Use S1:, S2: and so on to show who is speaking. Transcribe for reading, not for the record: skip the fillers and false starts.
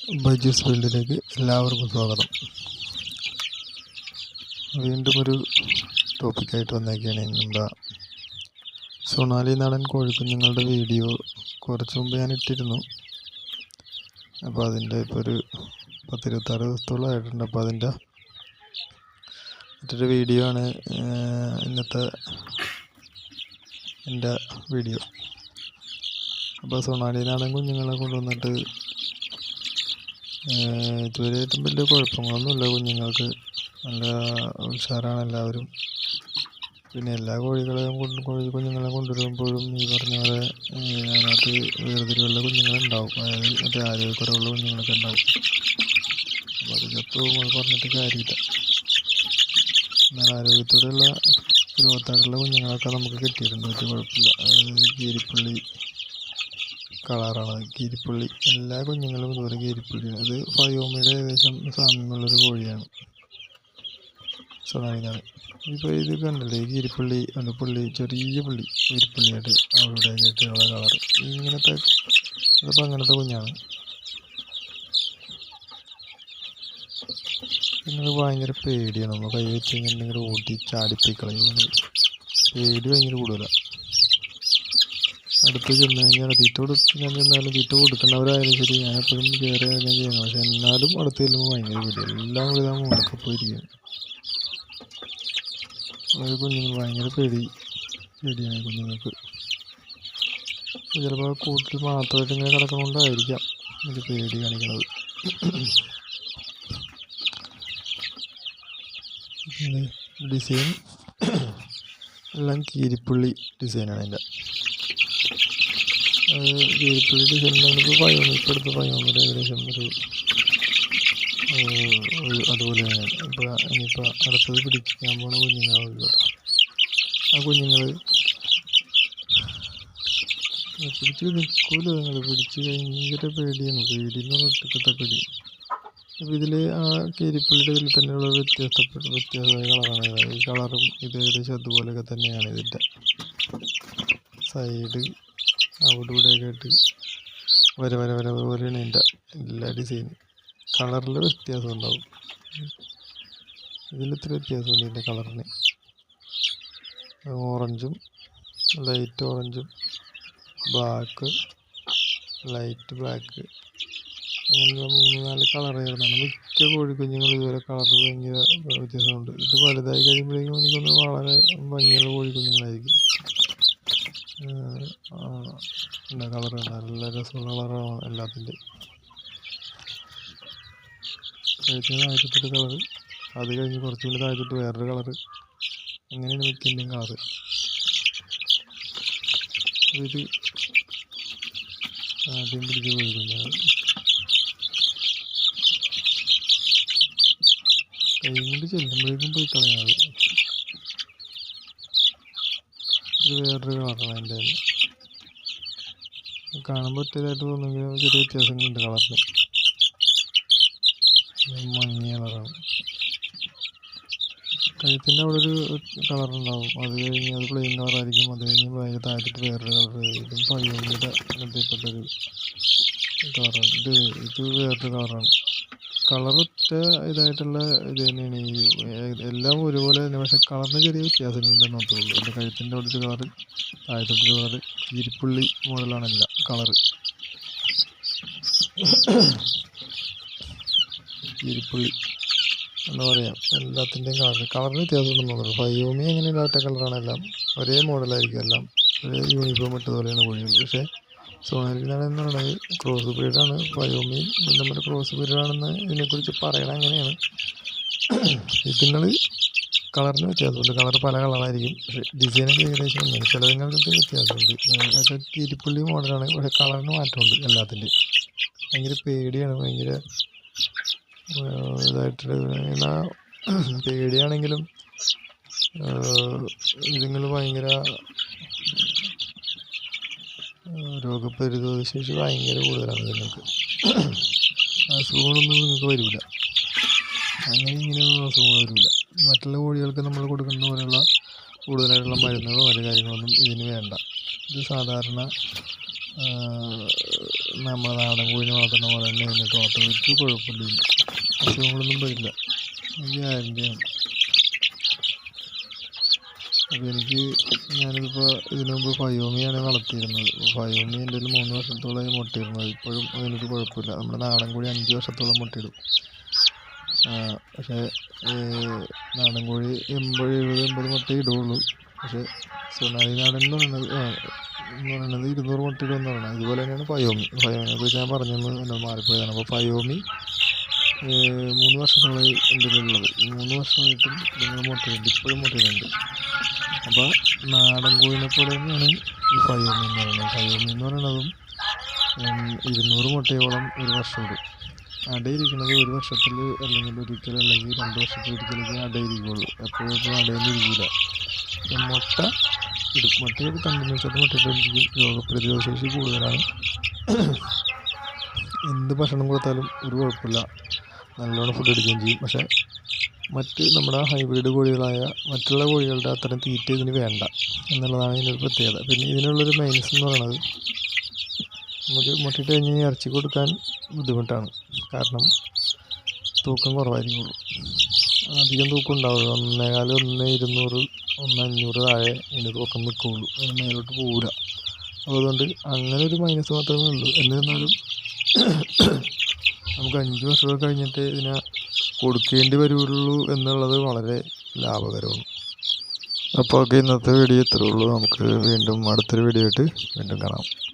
S1: ബൈജൂസ് വേൾഡിലേക്ക് എല്ലാവർക്കും സ്വാഗതം. വീണ്ടും ഒരു ടോപ്പിക്കായിട്ട് വന്നേക്കാണ്. നമ്മുടെ സൊണാലി നാടൻ കോഴിക്കുഞ്ഞുങ്ങളുടെ വീഡിയോ കുറച്ച് മുമ്പ് ഞാൻ ഇട്ടിരുന്നു. അപ്പോൾ അതിൻ്റെ ഇപ്പോൾ ഒരു 10-26 ദിവസത്തോളം ആയിട്ടുണ്ട്. അപ്പോൾ അതിൻ്റെ മറ്റൊരു വീഡിയോ ആണ് ഇന്നത്തെ എൻ്റെ വീഡിയോ. അപ്പോൾ സൊണാലി നാടൻ കുഞ്ഞുങ്ങളെ കൊണ്ടുവന്നിട്ട് ഇതുവരെയായിട്ടും വലിയ കുഴപ്പങ്ങളൊന്നുമില്ല. കുഞ്ഞുങ്ങൾക്ക് നല്ല ഉഷാറാണ് എല്ലാവരും. പിന്നെ എല്ലാ കോഴികളെയും കുഞ്ഞുങ്ങളെ കൊണ്ടുവരുമ്പോഴും ഈ പറഞ്ഞ പോലെ അതിനകത്ത് വേർതിരിവുള്ള കുഞ്ഞുങ്ങളുണ്ടാവും. അതായത് മറ്റേ ആരോഗ്യക്കുറവുള്ള കുഞ്ഞുങ്ങളൊക്കെ ഉണ്ടാവും. അപ്പോൾ അത് ചത്തുപോകുമ്പോൾ പറഞ്ഞിട്ട് കാര്യമില്ല. എന്നാൽ ആരോഗ്യത്തോടെയുള്ള ഗ്രോത്തായിട്ടുള്ള കുഞ്ഞുങ്ങളൊക്കെ നമുക്ക് കിട്ടിയിട്ടുണ്ട്. വലിയ കുഴപ്പമില്ല. അതായത് കീരിപ്പുള്ളി കളറാണ്. കീരിപ്പുള്ളി എല്ലാ കുഞ്ഞുങ്ങളും ഇതുപോലെ കീരിപ്പുള്ളിയാണ്. ഇത് ഫയോമിയുടെ ഏകദേശം സാമ്യമുള്ളൊരു കോഴിയാണ് സൊണാലിനാണ്. ഇപ്പോൾ ഇത് കണ്ടില്ലേ, ഈ കീരിപ്പുള്ളി പുള്ളി ചെറിയ പുള്ളി കീരിപ്പുള്ളിയായിട്ട് അവിടെ കേട്ടുള്ള കളറ് ഇങ്ങനത്തെ ഇതിപ്പോൾ അങ്ങനത്തെ കുഞ്ഞാണ്. പിന്നെ ഭയങ്കര പേടിയാണ്. നമ്മൾ കൈ വെച്ച് കഴിഞ്ഞിട്ടുണ്ടെങ്കിൽ ഓടി ചാടിപ്പിക്കളയും. പേടി ഭയങ്കര കൂടുതലാണ്. അടുത്ത് ചെന്ന് കഴിഞ്ഞാൽ ഞാൻ ചെന്നാലും തീറ്റ കൊടുക്കുന്നവരായാലും ശരി, ഞാൻ എപ്പോഴും കയറി ഇറങ്ങാൻ ചെയ്യുന്നത്. പക്ഷെ എന്നാലും അടുത്ത് ചെല്ലുമ്പോൾ ഭയങ്കര പേടി. എല്ലാം കൂടി ഞാൻ മുടക്കം പോയിരിക്കുകയാണ്. അതായത് കുഞ്ഞുങ്ങൾ ഭയങ്കര പേടിയാണ് കുഞ്ഞുങ്ങൾക്ക്. ചിലപ്പോൾ കൂട്ടിൽ മാത്രമായിട്ട് ഇങ്ങനെ കിടക്കുന്നതുകൊണ്ടായിരിക്കാം ഇത് പേടി കാണിക്കുന്നത്. ഡിസൈൻ എല്ലാം കീരിപ്പുള്ളി ഡിസൈനാണ് അതിൻ്റെ. കീരിപ്പുള്ളി ഡിസൈൻ ഇപ്പോൾ അടുത്ത പയോമിയുടെ ഏകദേശം അതുപോലെ തന്നെയാണ്. ഇപ്പോൾ ഇനിയിപ്പോൾ അടുത്തത് പിടിക്കാൻ പോണ കുഞ്ഞുങ്ങളാണ്. ആ കുഞ്ഞുങ്ങൾ പിടിച്ച് നിൽക്കൂല. നിങ്ങൾ പിടിച്ച് ഭയങ്കര പേടിയാണ്. പേടിയെന്ന് ഒറ്റക്കത്തെ പേടി. അപ്പോൾ ഇതിൽ ആ കീരിപ്പുള്ളിയുടെ ഇതിൽ തന്നെയുള്ള വ്യത്യാസമായ കളറാണ്. ഈ കളറും ഇത് ഏകദേശം അതുപോലെയൊക്കെ തന്നെയാണ്. ഇതിൻ്റെ സൈഡ് അവിടെ ഇവിടെയൊക്കെ ആയിട്ട് വര പോലെയാണ് ഇതിൻ്റെ എല്ലാ ഡിസൈനും. കളറിൽ വ്യത്യാസം ഉണ്ടാവും. ഇതിലിത്ര വ്യത്യാസമുണ്ട് ഇതിൻ്റെ കളറിന്. ഓറഞ്ചും ലൈറ്റ് ഓറഞ്ചും ബ്ലാക്ക് ലൈറ്റ് ബ്ലാക്ക് അങ്ങനെയുള്ള 3-4 കളറായിരുന്നാണ് മിക്ക കോഴിക്കുഞ്ഞുങ്ങൾ. ഇതുവരെ കളർ ഭയങ്കര വ്യത്യാസമുണ്ട്. ഇത് വലുതായി കഴിയുമ്പോഴേക്കും എനിക്കൊന്ന് വളരെ ഭംഗിയുള്ള കോഴിക്കുഞ്ഞുങ്ങളായിരിക്കും. കളർ നല്ല രസമുള്ള കളറാണ് എല്ലാത്തിൻ്റെയും. കഴിക്കുന്ന താഴ്ത്തിട്ടൊരു കളറ്, അത് കഴിഞ്ഞ് കുറച്ചുകൂടി താഴ്ത്തിട്ട് വേറൊരു കളറ്, അങ്ങനെയാണ് മിക്കൻ്റെയും കളറ്. ഇത് ആദ്യം പിടിച്ച് പോയിക്കുഞ്ഞാൽ കൈ കൊണ്ട് ചെല്ലുമ്പോഴേക്കും പോയി കളയാത്. ഇത് വേറൊരു കളറാണ് അതിൻ്റെ. കാണുമ്പോൾ ഒറ്റതായിട്ട് തോന്നുമെങ്കിലും ചെറിയ വ്യത്യാസങ്ങളുണ്ട് കളറിന്. മങ്ങിയ കളറാണ്. കഴുത്തിൻ്റെ അവിടെ ഒരു കളറുണ്ടാവും. അത് കഴിഞ്ഞ് അത് പ്ലെയിൻ കളറായിരിക്കും. അത് കഴിഞ്ഞ് ഭയങ്കര താഴ്ത്തിട്ട് വേറൊരു കളർ. ഇതും പയ്യോമിയുടെ അങ്ങനത്തെപ്പെട്ടൊരു കളറാണ്. ഇത് വേറൊരു കളറാണ്. കളറൊറ്റ ഇതായിട്ടുള്ള ഇത് തന്നെയാണ്. എല്ലാം ഒരുപോലെ തന്നെ, പക്ഷെ കളറിന് ചെറിയ വ്യത്യാസങ്ങൾ തന്നെ മാത്രമേ ഉള്ളൂ. എൻ്റെ കഴുത്തിൻ്റെ അവിടെ ഒരു കളറ്, താഴത്തൊരു കളറ്. കീരിപ്പുള്ളി മോഡലാണ് എല്ലാം കളറ്. കീരിപ്പുള്ളി എന്താ പറയുക, എല്ലാത്തിൻ്റെയും കളറിന് വ്യത്യാസം ഉണ്ടെന്ന് തോന്നുന്നു. ഫയോമി അങ്ങനെ ഇല്ലാത്ത കളറാണ്. എല്ലാം ഒരേ മോഡലായിരിക്കും. എല്ലാം ഒരേ യൂണിഫോം ഇട്ടതുപോലെയാണ് കോഴികൾ. പക്ഷേ സൊണാലിനാണെന്ന് പറയുന്നത് ക്രോസ് ബ്രീഡാണ്. ഫയോമിയും നമ്മുടെ ക്രോസ് ബ്രീഡാണെന്ന് ഇതിനെക്കുറിച്ച് പറയണം. അങ്ങനെയാണ്. ഇതുങ്ങൾ കളറിന് വ്യത്യാസമുണ്ട്. കളർ പല കളറായിരിക്കും. പക്ഷേ ഡിസൈനൊക്കെ ഏകദേശം ഒന്നാണ്. ചിലതുങ്ങൾക്ക് വ്യത്യാസമുണ്ട്. അതൊക്കെ കീരിപ്പുള്ളി മോഡലാണ്. പക്ഷേ കളറിന് മാറ്റമുണ്ട് എല്ലാത്തിൻ്റെയും. ഭയങ്കര പേടിയാണ്. ഭയങ്കര ഇതായിട്ട് എന്നാൽ പേടിയാണെങ്കിലും ഇതുങ്ങൾ ഭയങ്കര രോഗപ്രതിരോധ ശേഷി ഭയങ്കര കൂടുതലാണ്. നിങ്ങൾക്ക് അസുഖങ്ങളൊന്നും നിങ്ങൾക്ക് വരില്ല. ഇങ്ങനെയൊന്നും അസുഖങ്ങൾ വരില്ല. മറ്റുള്ള കോഴികൾക്ക് നമ്മൾ കൊടുക്കുന്ന പോലെയുള്ള കൂടുതലായിട്ടുള്ള മരുന്നുകളോ മറ്റു കാര്യങ്ങളൊന്നും ഇതിന് വേണ്ട. ഇത് സാധാരണ നമ്മളെ നാടൻ കോഴിനെ വളർത്തുന്ന പോലെ തന്നെ എന്നിട്ട് വളർത്തും, ഒരു കുഴപ്പമില്ല, അസുഖങ്ങളൊന്നും വരില്ല, ഗ്യാരണ്ടിയാണ്. അപ്പോൾ ഞാനിതിപ്പോൾ ഇതിനു മുമ്പ് ഫയോമിയാണ് വളർത്തിയിരുന്നത്. ഫയോമി എൻ്റെ ഒരു 3 വർഷത്തോളമായി മുട്ടയിടുന്നത്. ഇപ്പോഴും അതിനൊരു കുഴപ്പമില്ല. നമ്മുടെ നാടൻ കോഴി 5 വർഷത്തോളം മുട്ടയിടും. പക്ഷേ നാടൻ കോഴി 80 മുട്ട ഇടുകയുള്ളൂ. പക്ഷേ സൊണാലി നാടൻ എന്ന് പറയുന്നത് 200 മുട്ട ഇടുമെന്ന് പറയണം. ഇതുപോലെ തന്നെയാണ് ഫയോമിനെ കുറിച്ച് ഞാൻ പറഞ്ഞത് എന്നത് മാറിപ്പോയതാണ്. അപ്പോൾ ഫയോമി 3 വർഷത്തോളമായി എൻ്റെ ഉള്ളത്. ഈ 3 വർഷമായിട്ടും നിങ്ങൾ മുട്ടയിടുന്നുണ്ട്, ഇപ്പോഴും മുട്ടയിടുന്നുണ്ട്. അപ്പോൾ നാടൻ കോഴിനെ പോലെ തന്നെയാണ് ഈ ഫയോമി എന്ന് പറയുന്നത്. ഫയോമി എന്ന് പറയുന്നതും 200 മുട്ടയോളം ഒരു വർഷം ഇടും. അടയിരിക്കുന്നത് ഒരു വർഷത്തിൽ അല്ലെങ്കിൽ 2 വർഷത്തിലൊരിക്കലൊക്കെ അടയിരിക്കുള്ളൂ. എപ്പോഴും അടയൊന്നും ഇരിക്കില്ല. മുട്ട ഇടും, മുട്ടയൊക്കെ കണ്ടിന്യൂസ് ആയിട്ട് മുട്ടയിട്ടിരിക്കും. രോഗപ്രതിരോധ ശേഷി കൂടുതലാണ്. എന്ത് ഭക്ഷണം കൊടുത്താലും ഒരു കുഴപ്പമില്ല, നല്ലോണം ഫുഡ് എടുക്കുകയും ചെയ്യും. പക്ഷേ നമ്മുടെ ഹൈബ്രിഡ് കോഴികളായ മറ്റുള്ള കോഴികളുടെ അത്തരം തീറ്റ ഇതിന് വേണ്ട എന്നുള്ളതാണ് ഇതിനൊരു പ്രത്യേകത. പിന്നെ ഇതിനുള്ളൊരു മൈനസ് എന്ന് പറയുന്നത്, നമുക്ക് മുട്ടയിട്ട് കഴിഞ്ഞ് ഇറച്ചി കൊടുക്കാൻ ബുദ്ധിമുട്ടാണ്. കാരണം തൂക്കം കുറവായിരിക്കുള്ളൂ, അധികം തൂക്കം ഉണ്ടാവുള്ളൂ. 1.25, 1.200, 1.500 താഴെ ഇതിന് തൂക്കം നിൽക്കുകയുള്ളൂ, അതിന് മേലോട്ട് പോകില്ല. അതുകൊണ്ട് അങ്ങനെ ഒരു മൈനസ് മാത്രമേ ഉള്ളൂ. എന്നിരുന്നാലും നമുക്ക് 5 വർഷമൊക്കെ കഴിഞ്ഞിട്ട് ഇതിനെ കൊടുക്കേണ്ടി വരുള്ളൂ എന്നുള്ളത് വളരെ ലാഭകരമാണ്. അപ്പോൾ ഇന്നത്തെ വീഡിയോ ഇത്രയേ ഉള്ളൂ. നമുക്ക് വീണ്ടും അടുത്തൊരു വീഡിയോ ആയിട്ട് വീണ്ടും കാണാം.